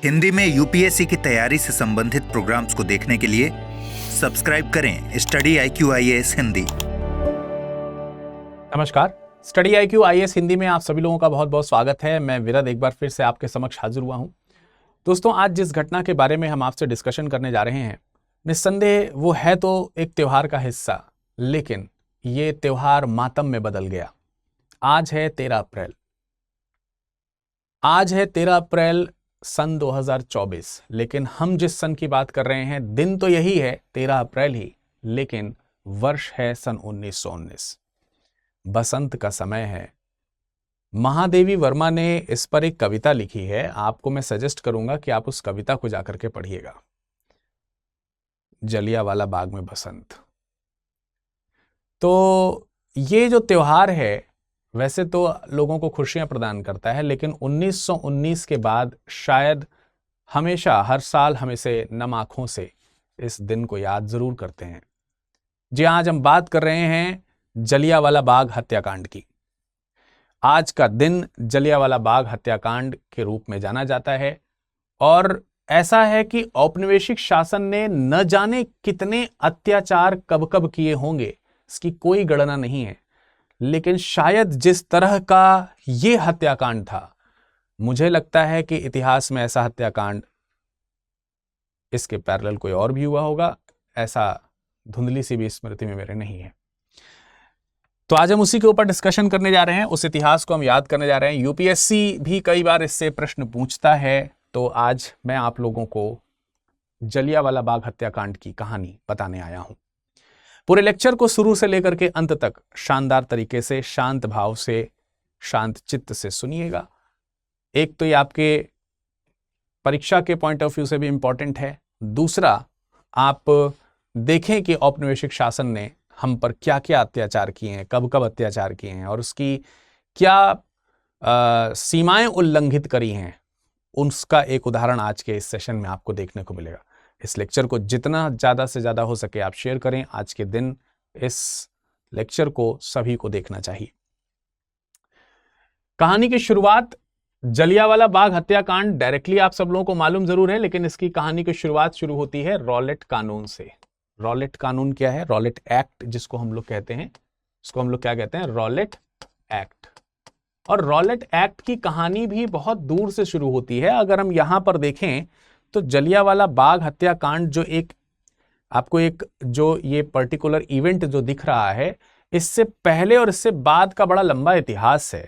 हिंदी में यूपीएससी की तैयारी से संबंधित प्रोग्राम्स को देखने के लिए सब्सक्राइब करें स्टडी IQ IAS हिंदी। नमस्कार, स्टडी IQ IAS हिंदी में आप सभी लोगों का बहुत बहुत स्वागत है। मैं विरद एक बार फिर से आपके समक्ष हाजिर हुआ हूं। दोस्तों, आज जिस घटना के बारे में हम आपसे डिस्कशन करने जा रहे हैं, निस्संदेह वो है तो एक त्योहार का हिस्सा, लेकिन ये त्योहार मातम में बदल गया। आज है 13 अप्रैल। आज है 13 अप्रैल सन 2024, लेकिन हम जिस सन की बात कर रहे हैं, दिन तो यही है 13 अप्रैल ही, लेकिन वर्ष है सन 1919। बसंत का समय है। महादेवी वर्मा ने इस पर एक कविता लिखी है। आपको मैं सजेस्ट करूंगा कि आप उस कविता को जाकर के पढ़िएगा। जलियांवाला बाग में बसंत। तो ये जो त्योहार है वैसे तो लोगों को खुशियां प्रदान करता है, लेकिन 1919 के बाद शायद हमेशा हर साल हम इसे नम आंखों से इस दिन को याद जरूर करते हैं। जी, आज हम बात कर रहे हैं जलियांवाला बाग हत्याकांड की। आज का दिन जलियांवाला बाग हत्याकांड के रूप में जाना जाता है और ऐसा है कि औपनिवेशिक शासन ने न जाने कितने अत्याचार कब कब किए होंगे, इसकी कोई गणना नहीं है। लेकिन शायद जिस तरह का ये हत्याकांड था, मुझे लगता है कि इतिहास में ऐसा हत्याकांड इसके पैरेलल कोई और भी हुआ होगा। ऐसा धुंधली सी भी स्मृति में मेरे नहीं है। तो आज हम उसी के ऊपर डिस्कशन करने जा रहे हैं, उस इतिहास को हम याद करने जा रहे हैं। यूपीएससी भी कई बार इससे प्रश्न पूछता है, तो आज मैं आप लोगों को जलियांवाला बाग हत्याकांड की कहानी बताने आया हूं। पूरे लेक्चर को शुरू से लेकर के अंत तक शानदार तरीके से, शांत भाव से, शांत चित्त से सुनिएगा। एक तो ये आपके परीक्षा के पॉइंट ऑफ व्यू से भी इंपॉर्टेंट है। दूसरा, आप देखें कि औपनिवेशिक शासन ने हम पर क्या क्या अत्याचार किए हैं, कब कब अत्याचार किए हैं और उसकी क्या सीमाएं उल्लंघित करी हैं, उसका एक उदाहरण आज के इस सेशन में आपको देखने को मिलेगा। इस लेक्चर को जितना ज़्यादा से ज़्यादा हो सके आप शेयर करें। आज के दिन इस लेक्चर को सभी को देखना चाहिए। कहानी की शुरुआत जलियांवाला बाग हत्याकांड डायरेक्टली आप सब लोगों को मालूम जरूर है, लेकिन इसकी कहानी की शुरुआत शुरू होती है रॉलेट कानून से। रॉलेट कानून क्या है? रॉलेट एक्ट जिसको हम लोग कहते हैं, इसको हम लोग क्या कहते हैं? Rowlatt act. और रॉलेट एक्ट की कहानी भी बहुत दूर से शुरू होती है। अगर हम यहां पर देखें तो जलियांवाला बाग हत्याकांड जो एक आपको एक जो ये पर्टिकुलर इवेंट जो दिख रहा है, इससे पहले और इससे बाद का बड़ा लंबा इतिहास है।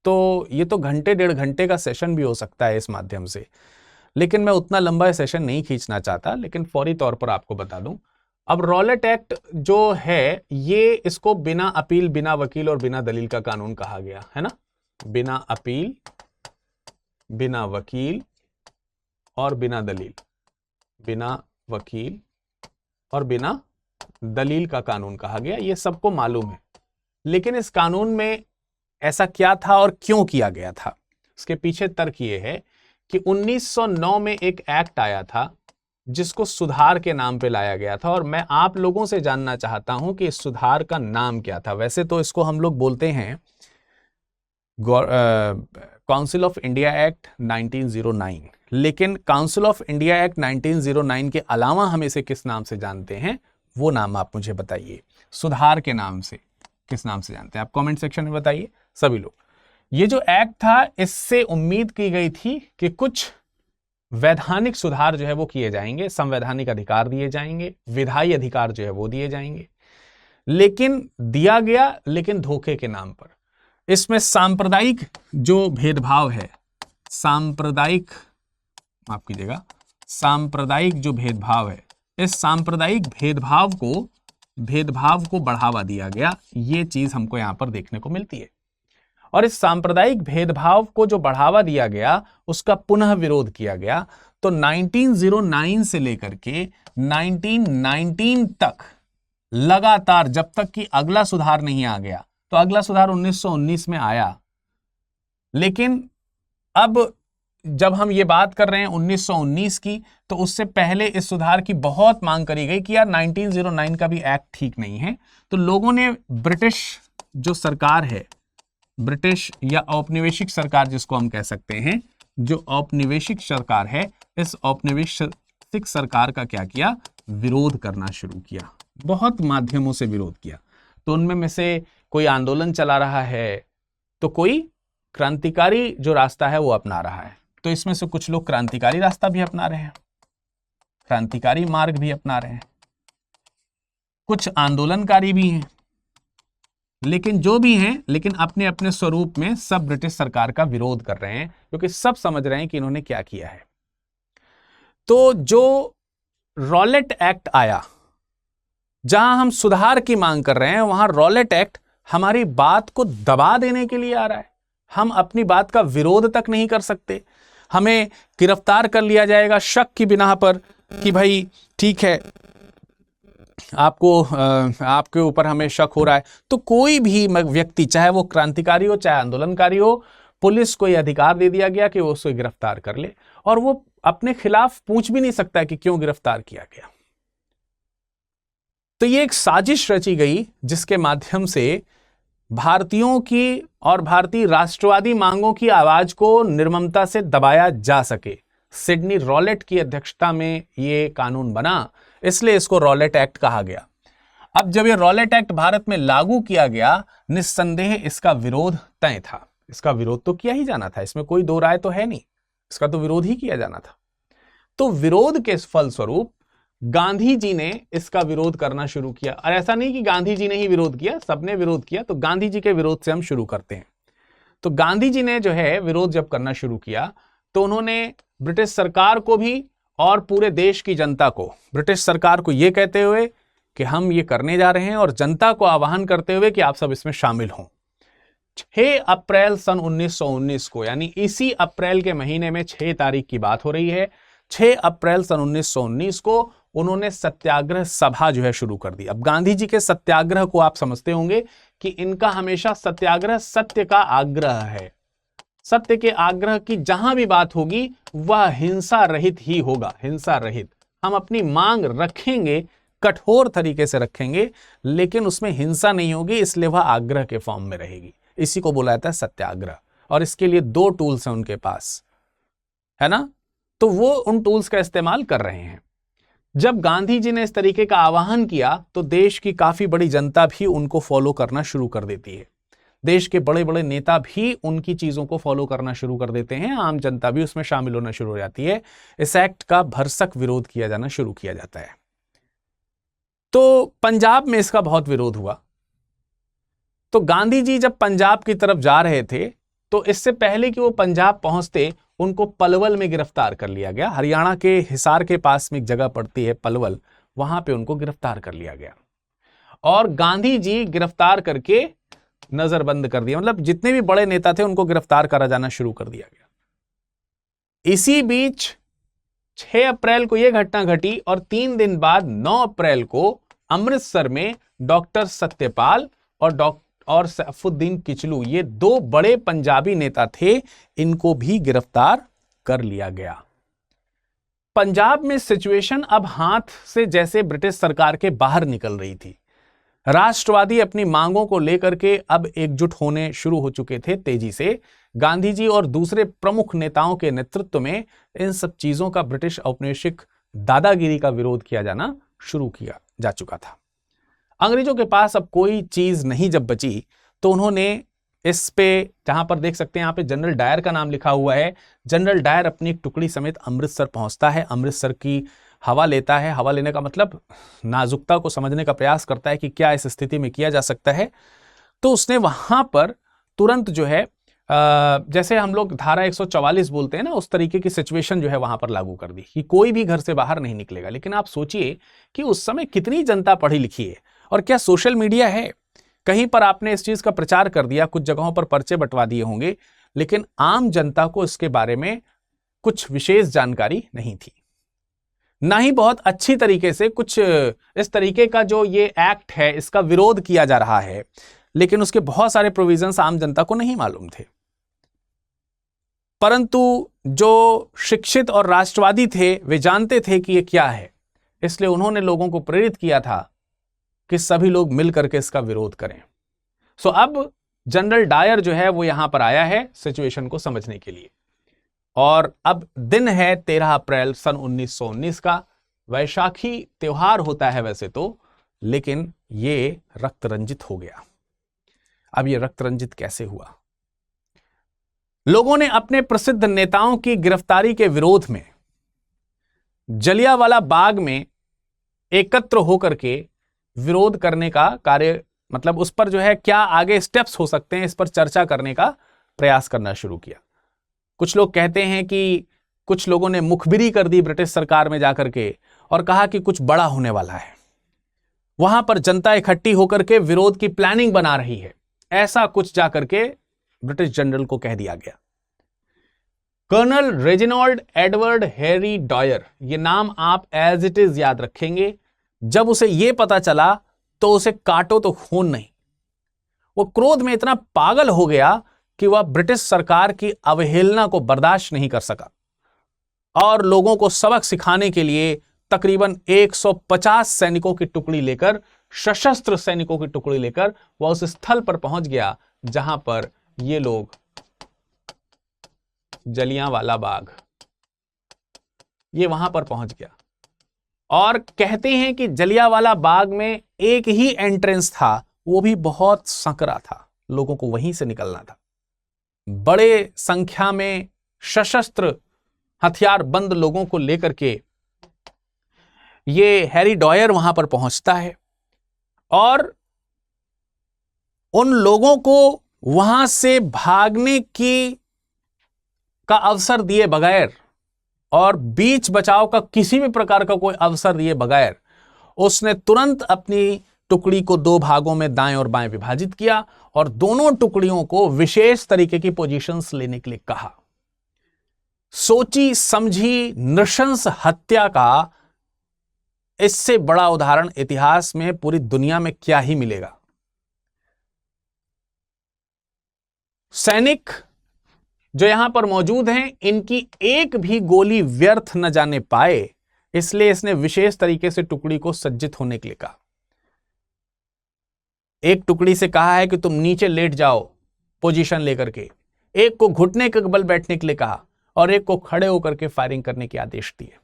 तो ये तो घंटे डेढ़ घंटे का सेशन भी हो सकता है इस माध्यम से, लेकिन मैं उतना लंबा सेशन नहीं खींचना चाहता, लेकिन फौरी तौर पर आपको बता दूं। अब रॉलेट एक्ट जो है, ये इसको बिना अपील, बिना वकील और बिना दलील का कानून कहा गया है ना। बिना अपील, बिना वकील और बिना दलील, बिना वकील और बिना दलील का कानून कहा गया। ये सबको मालूम है, लेकिन इस कानून में ऐसा क्या था और क्यों किया गया था, इसके पीछे तर्क ये है कि 1909 में एक एक्ट आया था जिसको सुधार के नाम पे लाया गया था, और मैं आप लोगों से जानना चाहता हूं कि इस सुधार का नाम क्या था। वैसे तो इसको हम लोग बोलते हैं काउंसिल ऑफ इंडिया एक्ट 1909, लेकिन काउंसिल ऑफ इंडिया एक्ट 1909 के अलावा हम इसे किस नाम से जानते हैं, वो नाम आप मुझे बताइए। सुधार के नाम से किस नाम से जानते हैं आप? कमेंट सेक्शन में बताइए सभी लोग। ये जो एक्ट था, इससे उम्मीद की गई थी कि कुछ वैधानिक सुधार जो है वो किए जाएंगे, संवैधानिक अधिकार दिए जाएंगे, विधायी अधिकार जो है वो दिए जाएंगे, लेकिन दिया गया, लेकिन धोखे के नाम पर। इसमें सांप्रदायिक जो भेदभाव है, सांप्रदायिक, माफ कीजिएगा, सांप्रदायिक जो भेदभाव है, इस सांप्रदायिक भेदभाव को बढ़ावा दिया गया। ये चीज हमको यहां पर देखने को मिलती है। और इस सांप्रदायिक भेदभाव को जो बढ़ावा दिया गया, उसका पुनः विरोध किया गया। तो 1909 से लेकर के 1919 तक लगातार, जब तक कि अगला सुधार नहीं आ गया, तो अगला सुधार 1919 में आया। लेकिन अब जब हम ये बात कर रहे हैं 1919 की, तो उससे पहले इस सुधार की बहुत मांग करी गई कि यार 1909 का भी एक्ट ठीक नहीं है। तो लोगों ने ब्रिटिश जो सरकार है, ब्रिटिश या औपनिवेशिक सरकार जिसको हम कह सकते हैं, जो औपनिवेशिक सरकार है, इस औपनिवेशिक सरकार का क्या किया, विरोध करना शुरू किया, बहुत माध्यमों से विरोध किया। तो उनमें में से कोई आंदोलन चला रहा है, तो कोई क्रांतिकारी जो रास्ता है वो अपना रहा है। तो इसमें से कुछ लोग क्रांतिकारी रास्ता भी अपना रहे हैं, क्रांतिकारी मार्ग भी अपना रहे हैं, कुछ आंदोलनकारी भी हैं, लेकिन जो भी हैं, लेकिन अपने अपने स्वरूप में सब ब्रिटिश सरकार का विरोध कर रहे हैं, क्योंकि सब समझ रहे हैं कि इन्होंने क्या किया है। तो जो रॉलेट एक्ट आया, जहां हम सुधार की मांग कर रहे हैं, वहां रॉलेट एक्ट हमारी बात को दबा देने के लिए आ रहा है। हम अपनी बात का विरोध तक नहीं कर सकते, हमें गिरफ्तार कर लिया जाएगा शक की बिना पर कि भाई ठीक है, आपके ऊपर हमें शक हो रहा है। तो कोई भी व्यक्ति, चाहे वो क्रांतिकारी हो चाहे आंदोलनकारी हो, पुलिस को यह अधिकार दे दिया गया कि वो उसको गिरफ्तार कर ले, और वो अपने खिलाफ पूछ भी नहीं सकता कि क्यों गिरफ्तार किया गया। तो ये एक साजिश रची गई जिसके माध्यम से भारतीयों की और भारतीय राष्ट्रवादी मांगों की आवाज को निर्ममता से दबाया जा सके। सिडनी रॉलेट की अध्यक्षता में ये कानून बना, इसलिए इसको रॉलेट एक्ट कहा गया। अब जब ये रॉलेट एक्ट भारत में लागू किया गया, निस्संदेह इसका विरोध तय था। इसका विरोध तो किया ही जाना था, इसमें कोई दो राय तो है नहीं, इसका तो विरोध ही किया जाना था। तो विरोध के फलस्वरूप गांधी जी ने इसका विरोध करना शुरू किया। और ऐसा नहीं कि गांधी जी ने ही विरोध किया, सबने विरोध किया। तो गांधी जी के विरोध से हम शुरू करते हैं। तो गांधी जी ने जो है विरोध जब करना शुरू किया, तो उन्होंने ब्रिटिश सरकार को भी और पूरे देश की जनता को, ब्रिटिश सरकार को यह कहते हुए कि हम ये करने जा रहे हैं, और जनता को आह्वान करते हुए कि आप सब इसमें शामिल हों। 6 अप्रैल सन 1919 को, यानी इसी अप्रैल के महीने में 6 तारीख की बात हो रही है, 6 अप्रैल सन 1919 को उन्होंने सत्याग्रह सभा जो है शुरू कर दी। अब गांधी जी के सत्याग्रह को आप समझते होंगे कि इनका हमेशा सत्याग्रह सत्य का आग्रह है। सत्य के आग्रह की जहां भी बात होगी वह हिंसा रहित ही होगा, हिंसा रहित। हम अपनी मांग रखेंगे, कठोर तरीके से रखेंगे, लेकिन उसमें हिंसा नहीं होगी, इसलिए वह आग्रह के फॉर्म में रहेगी। इसी को बोला जाता है सत्याग्रह। और इसके लिए 2 टूल्स हैं उनके पास, है ना। तो वो उन टूल्स का इस्तेमाल कर रहे हैं। जब गांधी जी ने इस तरीके का आह्वान किया, तो देश की काफी बड़ी जनता भी उनको फॉलो करना शुरू कर देती है। देश के बड़े बड़े नेता भी उनकी चीजों को फॉलो करना शुरू कर देते हैं, आम जनता भी उसमें शामिल होना शुरू हो जाती है। इस एक्ट का भरसक विरोध किया जाना शुरू किया जाता है। तो पंजाब में इसका बहुत विरोध हुआ। तो गांधी जी जब पंजाब की तरफ जा रहे थे, तो इससे पहले कि वो पंजाब पहुंचते, उनको पलवल में गिरफ्तार कर लिया गया। हरियाणा के हिसार के पास में एक जगह पड़ती है पलवल, वहां पे उनको गिरफ्तार कर लिया गया। और गांधी जी गिरफ्तार करके नजरबंद कर दिया, मतलब जितने भी बड़े नेता थे उनको गिरफ्तार करा जाना शुरू कर दिया गया। इसी बीच 6 अप्रैल को यह घटना घटी, और 3 दिन बाद 9 अप्रैल को अमृतसर में डॉक्टर सत्यपाल और सैफुद्दीन किचलू, ये 2 बड़े पंजाबी नेता थे, इनको भी गिरफ्तार कर लिया गया। पंजाब में सिचुएशन अब हाथ से जैसे ब्रिटिश सरकार के बाहर निकल रही थी। राष्ट्रवादी अपनी मांगों को लेकर के अब एकजुट होने शुरू हो चुके थे तेजी से। गांधी जी और दूसरे प्रमुख नेताओं के नेतृत्व में इन सब चीजों का, ब्रिटिश औपनिवेशिक दादागिरी का विरोध किया जाना शुरू किया जा चुका था। अंग्रेजों के पास अब कोई चीज नहीं जब बची, तो उन्होंने इस पे, जहां पर देख सकते हैं यहां पे जनरल डायर का नाम लिखा हुआ है, जनरल डायर अपनी एक टुकड़ी समेत अमृतसर पहुंचता है, अमृतसर की हवा लेता है। हवा लेने का मतलब नाजुकता को समझने का प्रयास करता है कि क्या इस स्थिति में किया जा सकता है। तो उसने वहां पर तुरंत जो है, जैसे हम लोग धारा 144 बोलते हैं ना, उस तरीके की सिचुएशन जो है वहां पर लागू कर दी कि कोई भी घर से बाहर नहीं निकलेगा। लेकिन आप सोचिए कि उस समय कितनी जनता पढ़ी लिखी है, और क्या सोशल मीडिया है। कहीं पर आपने इस चीज का प्रचार कर दिया, कुछ जगहों पर पर्चे बंटवा दिए होंगे, लेकिन आम जनता को इसके बारे में कुछ विशेष जानकारी नहीं थी, ना ही बहुत अच्छी तरीके से कुछ इस तरीके का जो ये एक्ट है इसका विरोध किया जा रहा है, लेकिन उसके बहुत सारे प्रोविजंस आम जनता को नहीं मालूम थे। परंतु जो शिक्षित और राष्ट्रवादी थे वे जानते थे कि ये क्या है, इसलिए उन्होंने लोगों को प्रेरित किया था कि सभी लोग मिलकर के इसका विरोध करें। सो अब जनरल डायर जो है वो यहां पर आया है सिचुएशन को समझने के लिए। और अब दिन है 13 अप्रैल सन 1919 का। वैशाखी त्योहार होता है वैसे तो, लेकिन ये रक्त रंजित हो गया। अब ये रक्त रंजित कैसे हुआ? लोगों ने अपने प्रसिद्ध नेताओं की गिरफ्तारी के विरोध में जलियांवाला बाग में एकत्र होकर के विरोध करने का कार्य, मतलब उस पर जो है क्या आगे स्टेप्स हो सकते हैं, इस पर चर्चा करने का प्रयास करना शुरू किया। कुछ लोग कहते हैं कि कुछ लोगों ने मुखबिरी कर दी ब्रिटिश सरकार में जाकर के और कहा कि कुछ बड़ा होने वाला है, वहां पर जनता इकट्ठी होकर के विरोध की प्लानिंग बना रही है, ऐसा कुछ जाकर के ब्रिटिश जनरल को कह दिया गया। कर्नल रेजिनाल्ड एडवर्ड हैरी डॉयर, ये नाम आप एज इट इज याद रखेंगे। जब उसे यह पता चला तो उसे काटो तो खून नहीं। वो क्रोध में इतना पागल हो गया कि वह ब्रिटिश सरकार की अवहेलना को बर्दाश्त नहीं कर सका और लोगों को सबक सिखाने के लिए तकरीबन 150 सैनिकों की टुकड़ी लेकर, सशस्त्र सैनिकों की टुकड़ी लेकर वह उस स्थल पर पहुंच गया जहां पर ये लोग, जलियांवाला बाग, ये वहां पर पहुंच गया। और कहते हैं कि जलियांवाला बाग में एक ही एंट्रेंस था, वो भी बहुत संकरा था, लोगों को वहीं से निकलना था। बड़े संख्या में सशस्त्र हथियार बंद लोगों को लेकर के ये हैरी डॉयर वहां पर पहुंचता है और उन लोगों को वहां से भागने का अवसर दिए बगैर और बीच बचाव का किसी भी प्रकार का कोई अवसर दिए बगैर उसने तुरंत अपनी टुकड़ी को 2 भागों में दाएं और बाएं विभाजित किया और दोनों टुकड़ियों को विशेष तरीके की पोजीशंस लेने के लिए कहा। सोची समझी नृशंस हत्या का इससे बड़ा उदाहरण इतिहास में पूरी दुनिया में क्या ही मिलेगा। सैनिक जो यहां पर मौजूद हैं, इनकी एक भी गोली व्यर्थ न जाने पाए, इसलिए इसने विशेष तरीके से टुकड़ी को सज्जित होने के लिए कहा। एक टुकड़ी से कहा है कि तुम नीचे लेट जाओ पोजीशन लेकर के, एक को घुटने के बल बैठने के लिए कहा और एक को खड़े होकर के फायरिंग करने के आदेश दिए।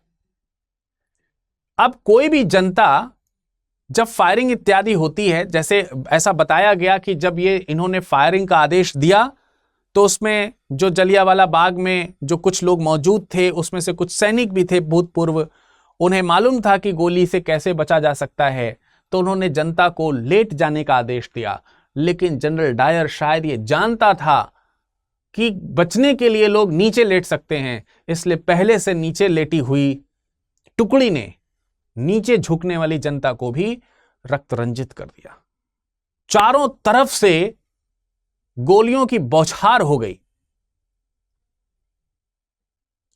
अब कोई भी जनता जब फायरिंग इत्यादि होती है, जैसे ऐसा बताया गया कि जब ये इन्होंने फायरिंग का आदेश दिया तो उसमें जो जलियांवाला बाग में जो कुछ लोग मौजूद थे, उसमें से कुछ सैनिक भी थे भूतपूर्व, उन्हें मालूम था कि गोली से कैसे बचा जा सकता है, तो उन्होंने जनता को लेट जाने का आदेश दिया। लेकिन जनरल डायर शायद ये जानता था कि बचने के लिए लोग नीचे लेट सकते हैं, इसलिए पहले से नीचे लेटी हुई टुकड़ी ने नीचे झुकने वाली जनता को भी रक्त रंजित कर दिया। चारों तरफ से गोलियों की बौछार हो गई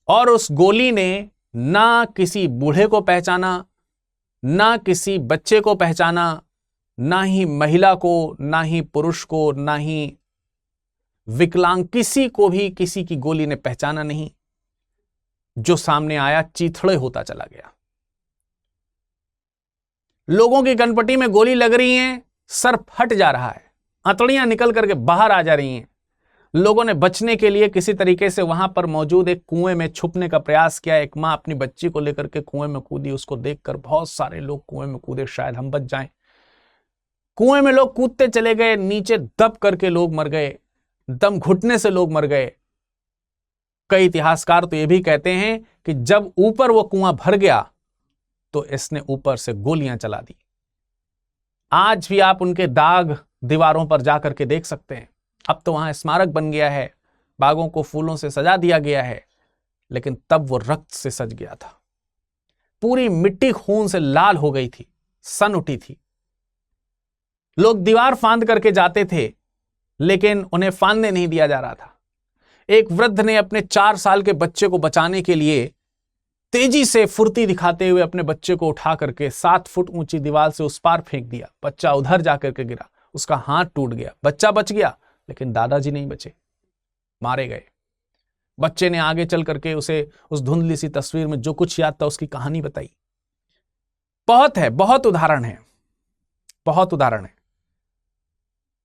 और उस गोली ने ना किसी बूढ़े को पहचाना, ना किसी बच्चे को पहचाना, ना ही महिला को, ना ही पुरुष को, ना ही विकलांग, किसी को भी किसी की गोली ने पहचाना नहीं। जो सामने आया चीथड़े होता चला गया। लोगों की कनपटी में गोली लग रही है, सर फट जा रहा है, अंतड़ियां निकल करके बाहर आ जा रही हैं। लोगों ने बचने के लिए किसी तरीके से वहां पर मौजूद एक कुएं में छुपने का प्रयास किया। एक मां अपनी बच्ची को लेकर के कुएं में कूदी, उसको देखकर बहुत सारे लोग कुएं में कूदे, शायद हम बच जाएं। कुएं में लोग कूदते चले गए, नीचे दब करके लोग मर गए, दम घुटने से लोग मर गए। कई इतिहासकार तो यह भी कहते हैं कि जब ऊपर वो कुआं भर गया तो इसने ऊपर से गोलियां चला दी। आज भी आप उनके दाग दीवारों पर जाकर के देख सकते हैं। अब तो वहां स्मारक बन गया है, बागों को फूलों से सजा दिया गया है, लेकिन तब वो रक्त से सज गया था। पूरी मिट्टी खून से लाल हो गई थी, सन उठी थी। लोग दीवार फांद करके जाते थे, लेकिन उन्हें फांदने नहीं दिया जा रहा था। एक वृद्ध ने अपने 4 साल के बच्चे को बचाने के लिए तेजी से फुर्ती दिखाते हुए अपने बच्चे को उठा करके 7 फुट ऊंची दीवार से उस पार फेंक दिया। बच्चा उधर जाकर के गिरा, उसका हाथ टूट गया। बच्चा बच गया, लेकिन दादाजी नहीं बचे, मारे गए। बच्चे ने आगे चल करके उसे उस धुंधली सी तस्वीर में जो कुछ याद था उसकी कहानी बताई। बहुत है, बहुत उदाहरण है, बहुत उदाहरण है।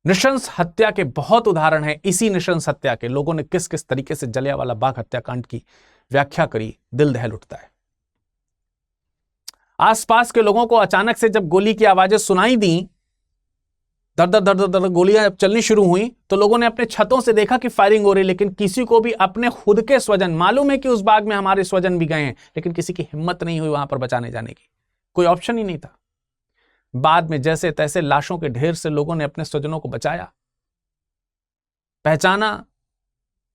नृशंस हत्या के बहुत उदाहरण हैं। इसी नृशंस हत्या के लोगों ने किस किस तरीके से जलियांवाला बाग हत्याकांड की व्याख्या करी, दिल दहल उठता है। आसपास के लोगों को अचानक से जब गोली की आवाजें सुनाई दी, धर धर धर धर गोलियां जब चलनी शुरू हुई, तो लोगों ने अपने छतों से देखा कि फायरिंग हो रही, लेकिन किसी को भी अपने खुद के स्वजन, मालूम है कि उस बाग में हमारे स्वजन भी गए हैं, लेकिन किसी की हिम्मत नहीं हुई वहां पर बचाने जाने की, कोई ऑप्शन ही नहीं था। बाद में जैसे तैसे लाशों के ढेर से लोगों ने अपने स्वजनों को बचाया, पहचाना,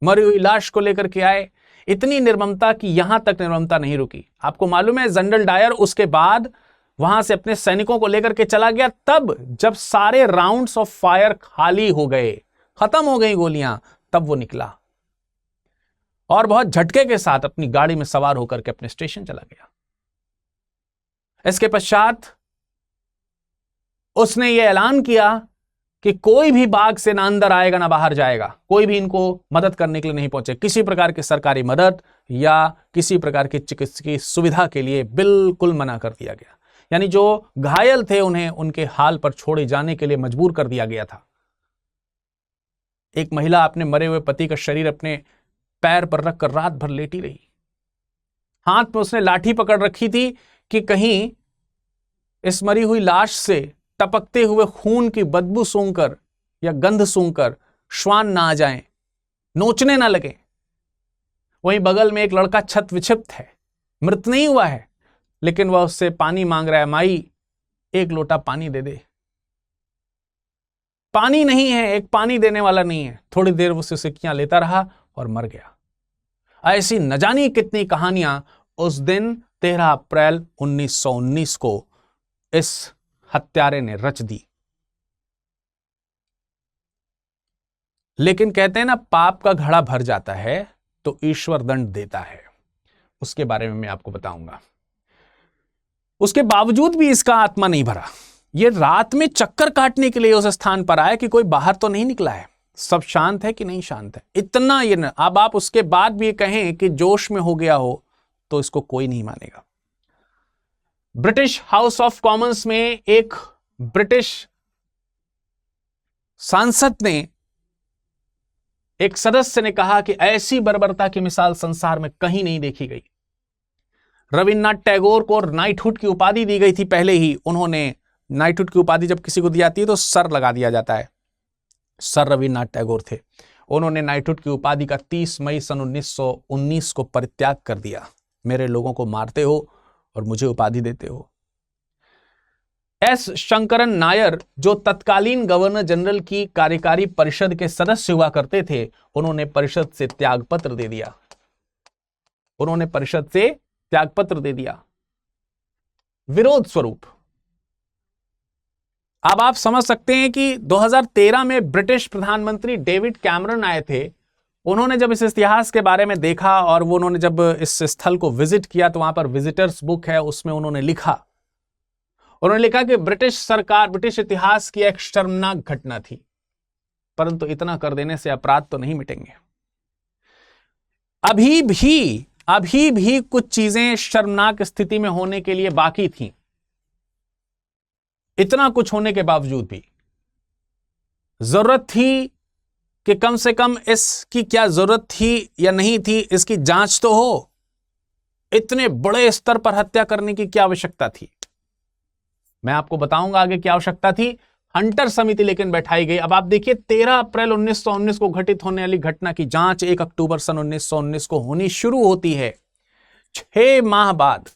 मरी हुई लाश को लेकर के आए। इतनी निर्ममता कि यहां तक निर्ममता नहीं रुकी। आपको मालूम है जनरल डायर उसके बाद वहां से अपने सैनिकों को लेकर के चला गया, तब जब सारे राउंड्स ऑफ फायर खाली हो गए, खत्म हो गई गोलियां, तब वो निकला और बहुत झटके के साथ अपनी गाड़ी में सवार होकर के अपने स्टेशन चला गया। इसके पश्चात उसने ये ऐलान किया कि कोई भी बाग से ना अंदर आएगा ना बाहर जाएगा, कोई भी इनको मदद करने के लिए नहीं पहुंचे। किसी प्रकार की सरकारी मदद या किसी प्रकार की चिकित्सकीय सुविधा के लिए बिल्कुल मना कर दिया गया। यानी जो घायल थे उन्हें उनके हाल पर छोड़े जाने के लिए मजबूर कर दिया गया था। एक महिला अपने मरे हुए पति का शरीर अपने पैर पर रखकर रात भर लेटी रही। हाथ में उसने लाठी पकड़ रखी थी कि कहीं इस मरी हुई लाश से टपकते हुए खून की बदबू सूंघकर या गंध सूंघकर श्वान ना आ जाएं, नोचने ना लगे। वहीं बगल में एक लड़का छत विक्षिप्त है, मृत नहीं हुआ है, लेकिन वह उससे पानी मांग रहा है, माई एक लोटा पानी दे दे। पानी नहीं है, एक पानी देने वाला नहीं है। थोड़ी देर वो सिसकियां लेता रहा और मर गया। ऐसी न जानी कितनी कहानियां उस दिन 13 अप्रैल 1919 को इस हत्यारे ने रच दी। लेकिन कहते हैं ना, पाप का घड़ा भर जाता है तो ईश्वर दंड देता है। उसके बारे में मैं आपको बताऊंगा। उसके बावजूद भी इसका आत्मा नहीं भरा। ये रात में चक्कर काटने के लिए उस स्थान पर आया कि कोई बाहर तो नहीं निकला है, सब शांत है कि नहीं शांत है, इतना ये न। अब आप उसके बाद भी कहें कि जोश में हो गया हो तो इसको कोई नहीं मानेगा। ब्रिटिश हाउस ऑफ कॉमन्स में एक ब्रिटिश सांसद ने, एक सदस्य ने कहा कि ऐसी बर्बरता की मिसाल संसार में कहीं नहीं देखी गई। रविन्द्रनाथ टैगोर को नाइटहुड की उपाधि दी गई थी पहले ही। उन्होंने नाइटहुड की उपाधि जब किसी को दी जाती है तो सर लगा दिया जाता है। सर रविन्द्रनाथ टैगोर थे। उन्होंने नाइटहुड की उपाधि का 30 मई सन 1919 को परित्याग कर दिया। मेरे लोगों को मारते हो और मुझे उपाधि देते हो। एस शंकरन नायर, जो तत्कालीन गवर्नर जनरल की कार्यकारी परिषद के सदस्य हुआ करते थे, उन्होंने परिषद से त्यागपत्र दे दिया। उन्होंने परिषद से त्यागपत्र दे दिया विरोध स्वरूप। अब आप समझ सकते हैं कि 2013 में ब्रिटिश प्रधानमंत्री डेविड कैमरन आए थे। उन्होंने जब इस इतिहास के बारे में देखा और वो उन्होंने जब इस स्थल को विजिट किया तो वहां पर विजिटर्स बुक है, उसमें उन्होंने लिखा कि ब्रिटिश सरकार, ब्रिटिश इतिहास की एक शर्मनाक घटना थी, परंतु इतना कर देने से अपराध तो नहीं मिटेंगे। अभी भी कुछ चीजें शर्मनाक स्थिति में होने के लिए बाकी थीं। इतना कुछ होने के बावजूद भी जरूरत थी कि कम से कम इसकी क्या जरूरत थी या नहीं थी, इसकी जांच तो हो। इतने बड़े स्तर पर हत्या करने की क्या आवश्यकता थी? मैं आपको बताऊंगा आगे क्या आवश्यकता थी। हंटर समिति लेकिन बैठाई गई। अब आप देखिए, 13 अप्रैल 1919 को घटित होने वाली घटना की जांच 1 अक्टूबर सन 1919 को होनी शुरू होती है। 6 माह बाद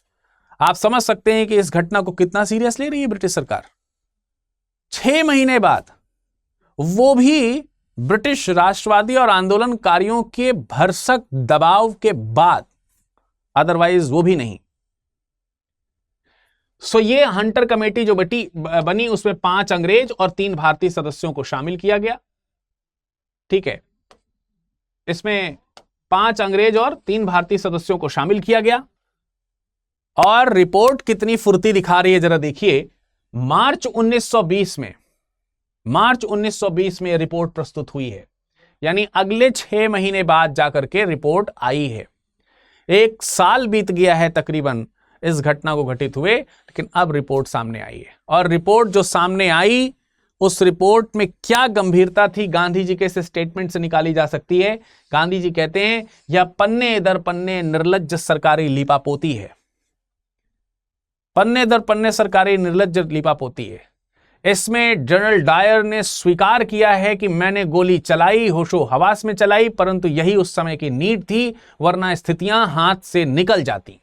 आप समझ सकते हैं कि इस घटना को कितना सीरियस ले रही है ब्रिटिश सरकार। 6 महीने बाद, वो भी ब्रिटिश राष्ट्रवादी और आंदोलनकारियों के भरसक दबाव के बाद, अदरवाइज वो भी नहीं। सो ये हंटर कमेटी जो बनी, उसमें 5 अंग्रेज और 3 भारतीय सदस्यों को शामिल किया गया। ठीक है, इसमें 5 अंग्रेज और 3 भारतीय सदस्यों को शामिल किया गया। और रिपोर्ट कितनी फुर्ती दिखा रही है जरा देखिए। मार्च 1920 में रिपोर्ट प्रस्तुत हुई है, यानी अगले 6 महीने बाद जाकर के रिपोर्ट आई है। 1 साल बीत गया है तकरीबन इस घटना को घटित हुए, लेकिन अब रिपोर्ट सामने आई है। और रिपोर्ट जो सामने आई उस रिपोर्ट में क्या गंभीरता थी गांधी जी के इस स्टेटमेंट से निकाली जा सकती है। गांधी जी कहते हैं यह पन्ने दर पन्ने निर्लज्ज सरकारी लीपापोती है। पन्ने दर पन्ने सरकारी निर्लज्ज लीपापोती है। इसमें जनरल डायर ने स्वीकार किया है कि मैंने गोली चलाई, होशो हवास में चलाई, परंतु यही उस समय की नीड थी, वरना स्थितियां हाथ से निकल जाती।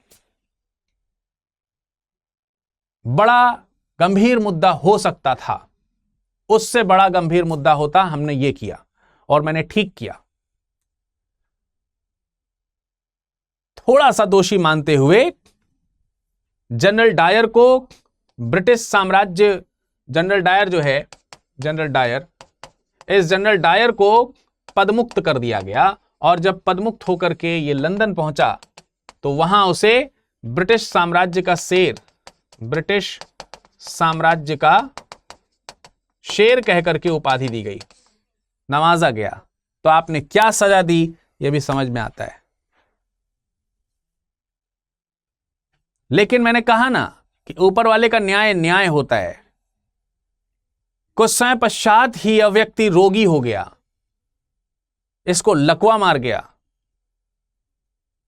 बड़ा गंभीर मुद्दा हो सकता था, उससे बड़ा गंभीर मुद्दा होता हमने ये किया और मैंने ठीक किया। थोड़ा सा दोषी मानते हुए जनरल डायर को ब्रिटिश साम्राज्य, जनरल डायर जो है, जनरल डायर, इस जनरल डायर को पदमुक्त कर दिया गया और जब पदमुक्त होकर के ये लंदन पहुंचा तो वहां उसे ब्रिटिश साम्राज्य का शेर, ब्रिटिश साम्राज्य का शेर कहकर के उपाधि दी गई, नवाजा गया। तो आपने क्या सजा दी यह भी समझ में आता है। लेकिन मैंने कहा ना कि ऊपर वाले का न्याय न्याय होता है। कुछ समय पश्चात ही यह व्यक्ति रोगी हो गया, इसको लकवा मार गया,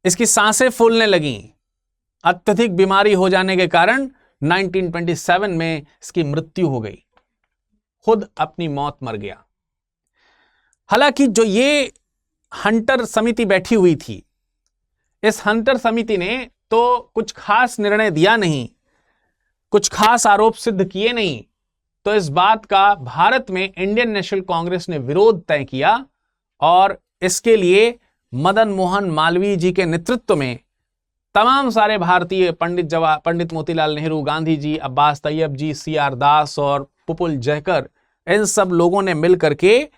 इसकी सांसें फूलने लगीं। अत्यधिक बीमारी हो जाने के कारण 1927 में इसकी मृत्यु हो गई, खुद अपनी मौत मर गया। हालांकि जो ये हंटर समिति बैठी हुई थी, इस हंटर समिति ने तो कुछ खास निर्णय दिया नहीं, कुछ खास आरोप सिद्ध किए नहीं, तो इस बात का भारत में इंडियन नेशनल कांग्रेस ने विरोध तय किया और इसके लिए मदन मोहन मालवीय जी के नेतृत्व में तमाम सारे भारतीय, पंडित मोतीलाल नेहरू, गांधी जी, अब्बास तैयब जी, CR दास और पुपुल जयकर, इन सब लोगों ने मिलकर के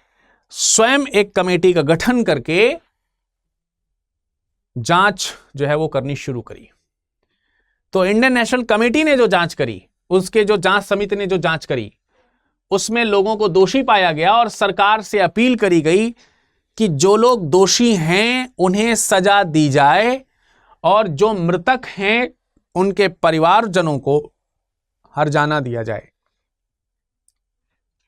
स्वयं एक कमेटी का गठन करके जांच जो है वो करनी शुरू करी। तो इंडियन नेशनल कमेटी ने जो जांच करी, उसके जो जांच समिति ने जो जांच करी, उसमें लोगों को दोषी पाया गया और सरकार से अपील करी गई कि जो लोग दोषी हैं उन्हें सजा दी जाए और जो मृतक हैं उनके परिवारजनों को हर्जाना दिया जाए,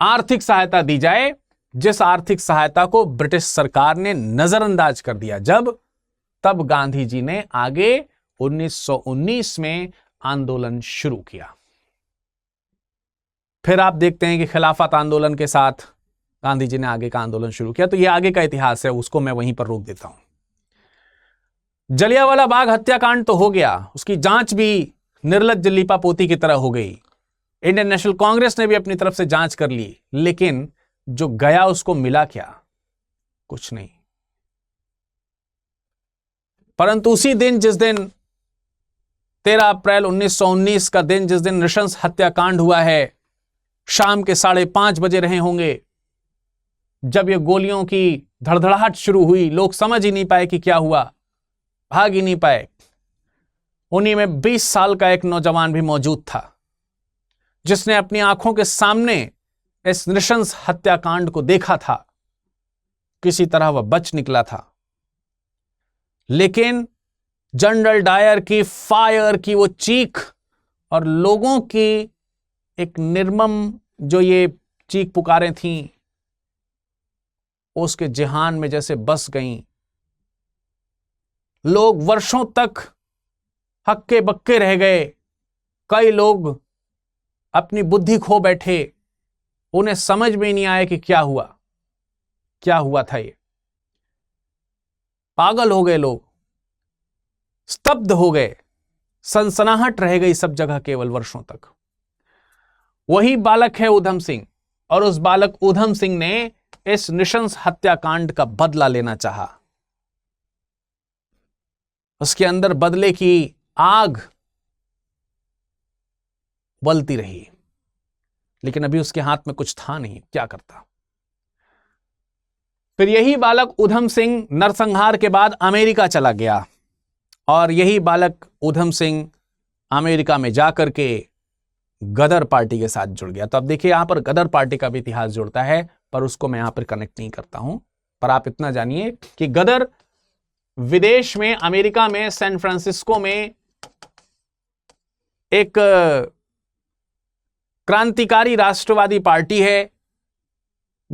आर्थिक सहायता दी जाए, जिस आर्थिक सहायता को ब्रिटिश सरकार ने नजरअंदाज कर दिया तब गांधी जी ने आगे 1919 में आंदोलन शुरू किया। फिर आप देखते हैं कि खिलाफत आंदोलन के साथ गांधी जी ने आगे का आंदोलन शुरू किया। तो यह आगे का इतिहास है, उसको मैं वहीं पर रोक देता हूं। जलियांवाला बाग हत्याकांड तो हो गया, उसकी जांच भी निर्लज्ज लीपापोती की तरह हो गई। इंडियन नेशनल कांग्रेस ने भी अपनी तरफ से जांच कर ली, लेकिन जो गया उसको मिला क्या? कुछ नहीं। परंतु उसी दिन, जिस दिन 13 अप्रैल 1919 का दिन, जिस दिन नृशंस हत्याकांड हुआ है, शाम के 5:30 बजे रहे होंगे, जब ये गोलियों की धड़धड़ाहट शुरू हुई, लोग समझ ही नहीं पाए कि क्या हुआ, भाग ही नहीं पाए। उन्हीं में 20 साल का एक नौजवान भी मौजूद था, जिसने अपनी आंखों के सामने इस नृशंस हत्याकांड को देखा था। किसी तरह वह बच निकला था, लेकिन जनरल डायर की फायर की वो चीख और लोगों की एक निर्मम जो ये चीख पुकारें थीं, उसके जिहान में जैसे बस गईं। लोग वर्षों तक हक्के बक्के रह गए, कई लोग अपनी बुद्धि खो बैठे, उन्हें समझ में नहीं आया कि क्या हुआ था। ये पागल हो गए लोग, स्तब्ध हो गए, सनसनाहट रह गई सब जगह केवल वर्षों तक। वही बालक है ऊधम सिंह, और उस बालक ऊधम सिंह ने इस नृशंस हत्याकांड का बदला लेना चाहा। उसके अंदर बदले की आग उबलती रही, लेकिन अभी उसके हाथ में कुछ था नहीं, क्या करता। फिर यही बालक ऊधम सिंह नरसंहार के बाद अमेरिका चला गया, और यही बालक ऊधम सिंह अमेरिका में जाकर के गदर पार्टी के साथ जुड़ गया। तो अब देखिए, यहां पर गदर पार्टी का भी इतिहास जुड़ता है, पर उसको मैं यहां पर कनेक्ट नहीं करता हूं। पर आप इतना जानिए कि गदर विदेश में, अमेरिका में, सैन फ्रांसिस्को में एक क्रांतिकारी राष्ट्रवादी पार्टी है,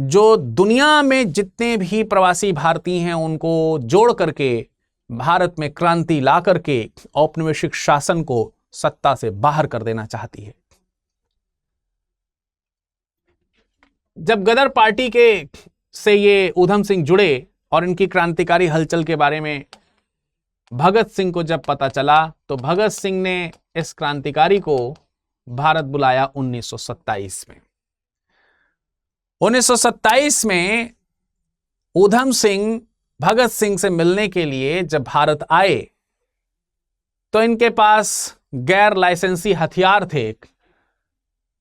जो दुनिया में जितने भी प्रवासी भारतीय हैं उनको जोड़ करके भारत में क्रांति ला करके औपनिवेशिक शासन को सत्ता से बाहर कर देना चाहती है। जब गदर पार्टी के से ये ऊधम सिंह जुड़े और इनकी क्रांतिकारी हलचल के बारे में भगत सिंह को जब पता चला तो भगत सिंह ने इस क्रांतिकारी को भारत बुलाया 1927 में। 1927 में ऊधम सिंह भगत सिंह से मिलने के लिए जब भारत आए तो इनके पास गैर लाइसेंसी हथियार थे।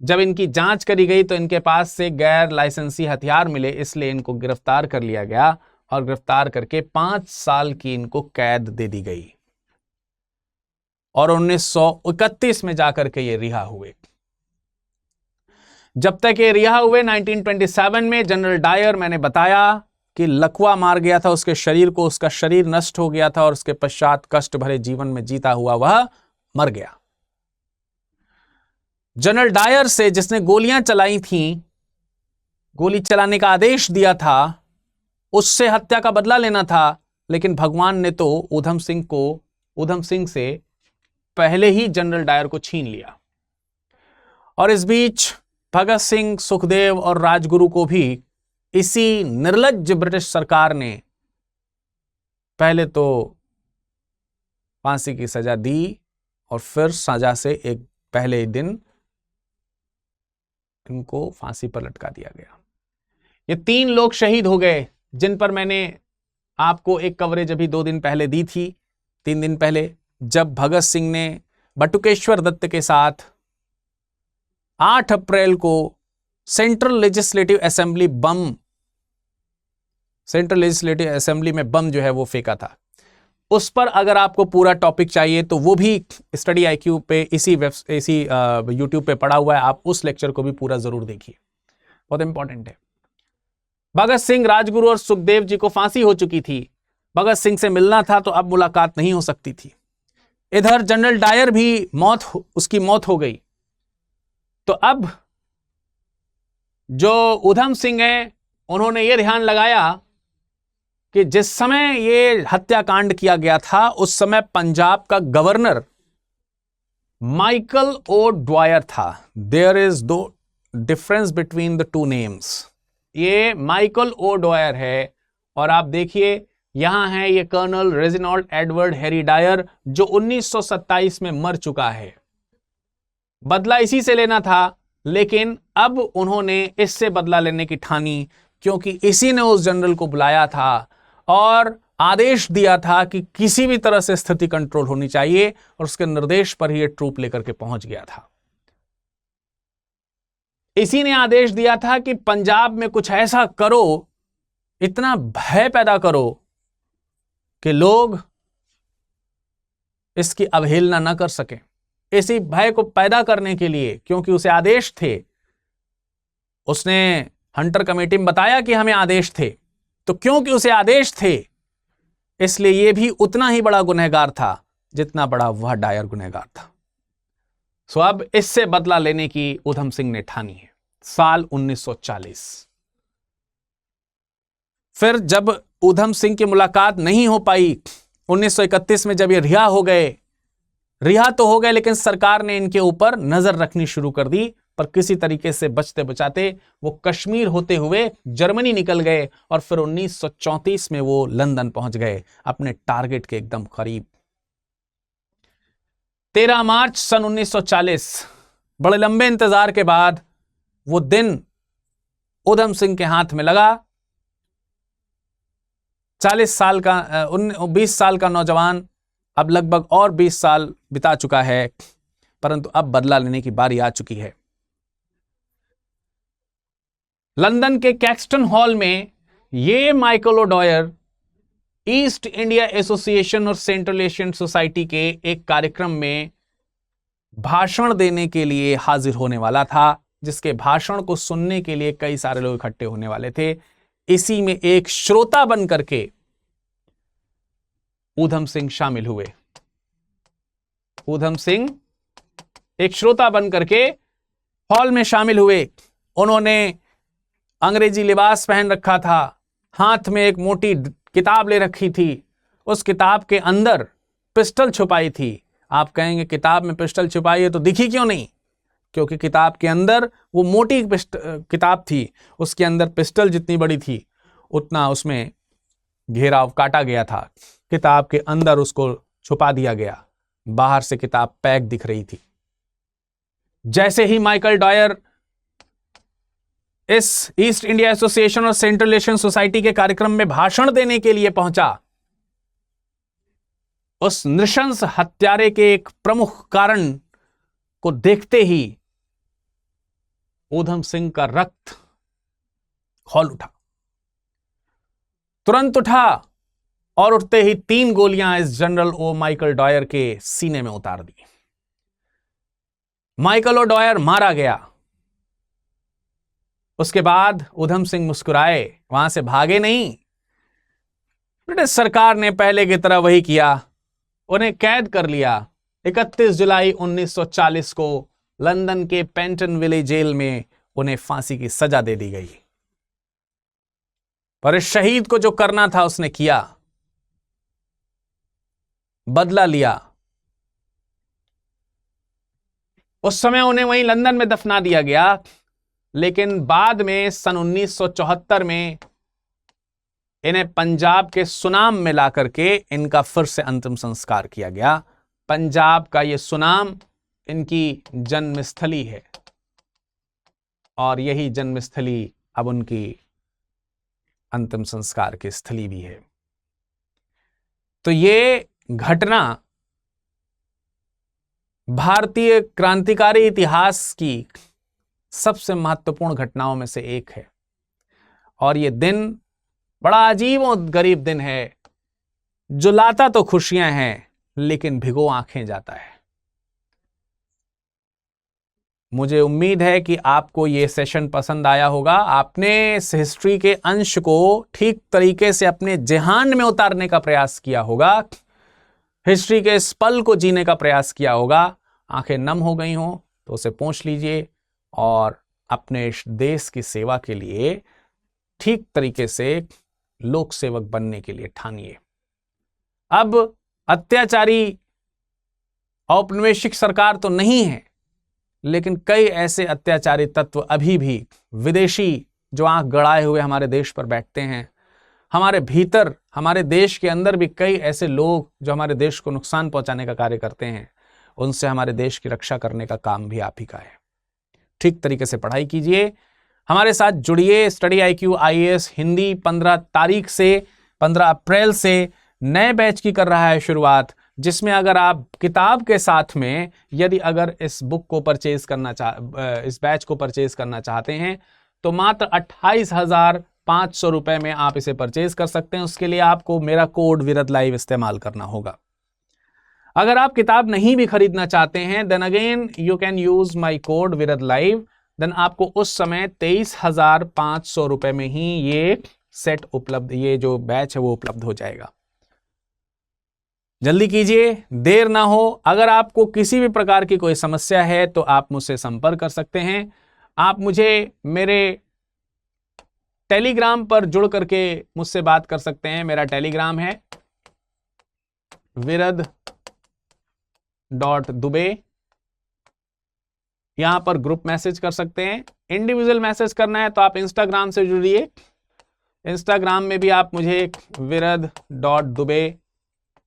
जब इनकी जांच करी गई तो इनके पास से गैर लाइसेंसी हथियार मिले, इसलिए इनको गिरफ्तार कर लिया गया और गिरफ्तार करके 5 साल की इनको कैद दे दी गई और 1931 में जाकर के ये रिहा हुए। जब तक ये रिहा हुए 1927 में जनरल डायर, मैंने बताया कि लकवा मार गया था उसके शरीर को, उसका शरीर नष्ट हो गया था और उसके पश्चात कष्ट भरे जीवन में जीता हुआ वह मर गया। जनरल डायर से जिसने गोलियां चलाई थीं, गोली चलाने का आदेश दिया था, उससे हत्या का बदला लेना था, लेकिन भगवान ने तो ऊधम सिंह से पहले ही जनरल डायर को छीन लिया। और इस बीच भगत सिंह, सुखदेव और राजगुरु को भी इसी निर्लज्ज ब्रिटिश सरकार ने पहले तो फांसी की सजा दी और फिर सजा से एक पहले ही दिन इनको फांसी पर लटका दिया गया। ये 3 लोग शहीद हो गए जिन पर मैंने आपको एक कवरेज अभी 2 दिन पहले दी थी, 3 दिन पहले, जब भगत सिंह ने बटुकेश्वर दत्त के साथ 8 अप्रैल को सेंट्रल लेजिस्लेटिव असेंबली में बम जो है वो फेंका था। उस पर अगर आपको पूरा टॉपिक चाहिए तो वो भी स्टडी आईक्यू पे इसी यूट्यूब पे पड़ा हुआ है, आप उस लेक्चर को भी पूरा जरूर देखिए, बहुत इंपॉर्टेंट है। भगत सिंह, राजगुरु और सुखदेव जी को फांसी हो चुकी थी, भगत सिंह से मिलना था तो अब मुलाकात नहीं हो सकती थी। इधर जनरल डायर भी उसकी मौत हो गई। तो अब जो ऊधम सिंह है उन्होंने ये ध्यान लगाया कि जिस समय ये हत्याकांड किया गया था उस समय पंजाब का गवर्नर माइकल ओ ड्वायर था। देयर इज दो डिफरेंस बिटवीन द 2 नेम्स। ये माइकल ओ ड्वायर है और आप देखिए यहां है ये colonel Reginald Edward Harry Dyer जो 1927 में मर चुका है। बदला इसी से लेना था, लेकिन अब उन्होंने इससे बदला लेने की ठानी क्योंकि इसी ने उस जनरल को बुलाया था और आदेश दिया था कि किसी भी तरह से स्थिति कंट्रोल होनी चाहिए और उसके निर्देश पर ही ये ट्रूप लेकर के पहुंच गया था। इसी ने आदेश दिया था कि पंजाब में कुछ ऐसा करो, इतना भय पैदा करो कि लोग इसकी अवहेलना न कर सकें। इसी भय को पैदा करने के लिए, क्योंकि उसे आदेश थे, उसने हंटर कमेटी में बताया कि हमें आदेश थे, तो क्योंकि उसे आदेश थे इसलिए यह भी उतना ही बड़ा गुनहगार था जितना बड़ा वह डायर गुनहगार था। सो अब इससे बदला लेने की ऊधम सिंह ने ठानी है। साल 1940। फिर जब ऊधम सिंह की मुलाकात नहीं हो पाई 1931 में, जब ये रिहा तो हो गए लेकिन सरकार ने इनके ऊपर नजर रखनी शुरू कर दी, पर किसी तरीके से बचते बचाते वो कश्मीर होते हुए जर्मनी निकल गए और फिर 1934 में वो लंदन पहुंच गए अपने टारगेट के एकदम करीब। 13 मार्च सन 1940, बड़े लंबे इंतजार के बाद वो दिन ऊधम सिंह के हाथ में लगा। 20 साल का नौजवान अब लगभग और 20 साल बिता चुका है, परंतु अब बदला लेने की बारी आ चुकी है। लंदन के कैक्सटन हॉल में ये Michael O'Dwyer East India association और सेंट्रल एशियन सोसाइटी के एक कार्यक्रम में भाषण देने के लिए हाजिर होने वाला था, जिसके भाषण को सुनने के लिए कई सारे लोग इकट्ठे होने वाले थे। इसी में एक श्रोता बन करके ऊधम सिंह शामिल हुए। ऊधम सिंह एक श्रोता बन करके हॉल में शामिल हुए। उन्होंने अंग्रेजी लिबास पहन रखा था, हाथ में एक मोटी किताब ले रखी थी, उस किताब के अंदर पिस्टल छुपाई थी। आप कहेंगे किताब में पिस्टल छुपाई है तो दिखी क्यों नहीं? क्योंकि किताब के अंदर वो मोटी किताब थी, उसके अंदर पिस्टल जितनी बड़ी थी उतना उसमें घेराव काटा गया था, किताब के अंदर उसको छुपा दिया गया, बाहर से किताब पैक दिख रही थी। जैसे ही माइकल डॉयर इस ईस्ट इंडिया एसोसिएशन और सेंट्रल रिलेशन सोसाइटी के कार्यक्रम में भाषण देने के लिए पहुंचा, उस नृशंस हत्यारे के एक प्रमुख कारण को देखते ही ऊधम सिंह का रक्त खौल उठा, तुरंत उठा और उठते ही 3 गोलियां इस जनरल ओ माइकल डॉयर के सीने में उतार दी। माइकल ओ डॉयर मारा गया। उसके बाद ऊधम सिंह मुस्कुराए, वहां से भागे नहीं। ब्रिटिश सरकार ने पहले की तरह वही किया, उन्हें कैद कर लिया। 31 जुलाई 1940 को लंदन के पेंटनविले जेल में उन्हें फांसी की सजा दे दी गई। पर इस शहीद को जो करना था उसने किया, बदला लिया। उस समय उन्हें वहीं लंदन में दफना दिया गया, लेकिन बाद में सन 1974 में इन्हें पंजाब के सुनाम में ला करके इनका फिर से अंतिम संस्कार किया गया। पंजाब का यह सुनाम इनकी जन्मस्थली है और यही जन्मस्थली अब उनकी अंतिम संस्कार की स्थली भी है। तो ये घटना भारतीय क्रांतिकारी इतिहास की सबसे महत्वपूर्ण घटनाओं में से एक है और ये दिन बड़ा अजीब और गरीब दिन है, जो लाता तो खुशियां हैं लेकिन भिगो आंखें जाता है। मुझे उम्मीद है कि आपको यह सेशन पसंद आया होगा। आपने इस हिस्ट्री के अंश को ठीक तरीके से अपने जेहान में उतारने का प्रयास किया होगा, हिस्ट्री के इस पल को जीने का प्रयास किया होगा। आंखें नम हो गई हों तो उसे पोंछ लीजिए और अपने इस देश की सेवा के लिए ठीक तरीके से लोक सेवक बनने के लिए ठानिए। अब अत्याचारी औपनिवेशिक सरकार तो नहीं है, लेकिन कई ऐसे अत्याचारी तत्व अभी भी विदेशी जो आंख गड़ाए हुए हमारे देश पर बैठते हैं। हमारे भीतर, हमारे देश के अंदर भी कई ऐसे लोग जो हमारे देश को नुकसान पहुंचाने का कार्य करते हैं। उनसे हमारे देश की रक्षा करने का काम भी आप ही का है। ठीक तरीके से पढ़ाई कीजिए, हमारे साथ जुड़िए। स्टडी IQ IAS हिंदी 15 अप्रैल से नए बैच की कर रहा है शुरुआत, जिसमें अगर आप किताब के साथ में यदि अगर इस बुक को परचेज करना इस बैच को परचेज करना चाहते हैं तो मात्र 28,500 रुपए में आप इसे परचेज कर सकते हैं। उसके लिए आपको मेरा कोड विरद लाइव इस्तेमाल करना होगा। अगर आप किताब नहीं भी खरीदना चाहते हैं, then again you can use my code with live. Then आपको उस समय 23,500 रुपए में ही ये सेट उपलब्ध, ये जो बैच है वो उपलब्ध हो जाएगा। जल्दी कीजिए, देर ना हो। अगर आपको किसी भी प्रकार की कोई समस्या है तो आप मुझसे संपर्क कर सकते हैं। आप मुझे मेरे टेलीग्राम पर जुड़ करके मुझसे बात कर सकते हैं। मेरा टेलीग्राम है virad.dube। यहां पर ग्रुप मैसेज कर सकते हैं। इंडिविजुअल मैसेज करना है तो आप इंस्टाग्राम से जुड़िए। इंस्टाग्राम में भी आप मुझे virad.dube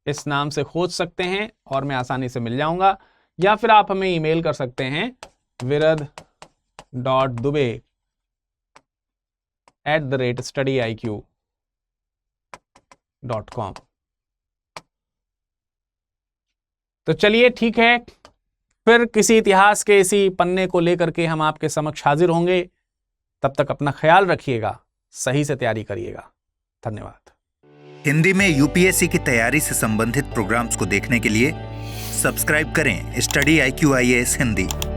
इस नाम से खोज सकते हैं और मैं आसानी से मिल जाऊंगा, या फिर आप हमें ईमेल कर सकते हैं virad.dube@studiiq.com। तो चलिए ठीक है, फिर किसी इतिहास के इसी पन्ने को लेकर के हम आपके समक्ष हाजिर होंगे। तब तक अपना ख्याल रखिएगा, सही से तैयारी करिएगा। धन्यवाद। हिंदी में UPSC की तैयारी से संबंधित प्रोग्राम्स को देखने के लिए सब्सक्राइब करें स्टडी IQ IAS हिंदी।